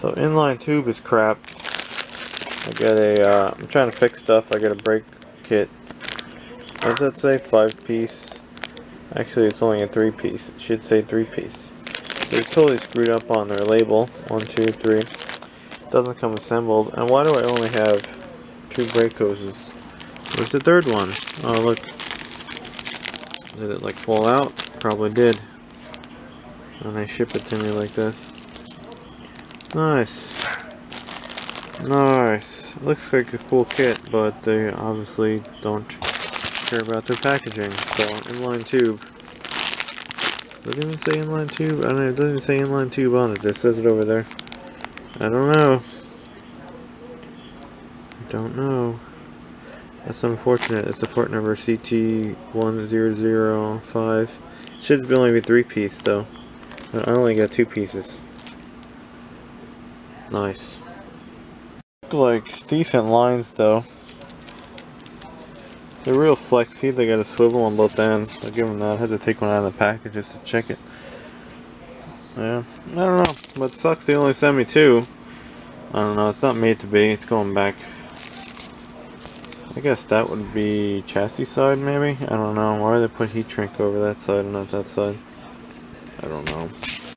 So inline tube is crap. I got a, I'm trying to fix stuff. I got a brake kit. What does that say? 5-piece. Actually, it's only a 3-piece. It should say 3-piece. They're totally screwed up on their label. 1, 2, 3. Doesn't come assembled. And why do I only have 2 brake hoses? Where's the third one? Oh, look. Did it like fall out? Probably did. And they ship it to me like this. Nice. Nice. Looks like a cool kit, but they obviously don't care about their packaging. So, inline tube. Does it even say inline tube? I don't know, it doesn't say inline tube on it. It says it over there. I don't know. I don't know. That's unfortunate. It's the part number CT1005. It should only be 3-piece though. I only got 2 pieces. Nice. Look like decent lines though. They're real flexy. They got a swivel on both ends. I'll give them that. I had to take one out of the package just to check it. Yeah, I don't know. But it sucks they only sent me 2. I don't know. It's not made to be. It's going back. I guess that would be chassis side maybe? I don't know. Why did they put heat shrink over that side and not that side? I don't know.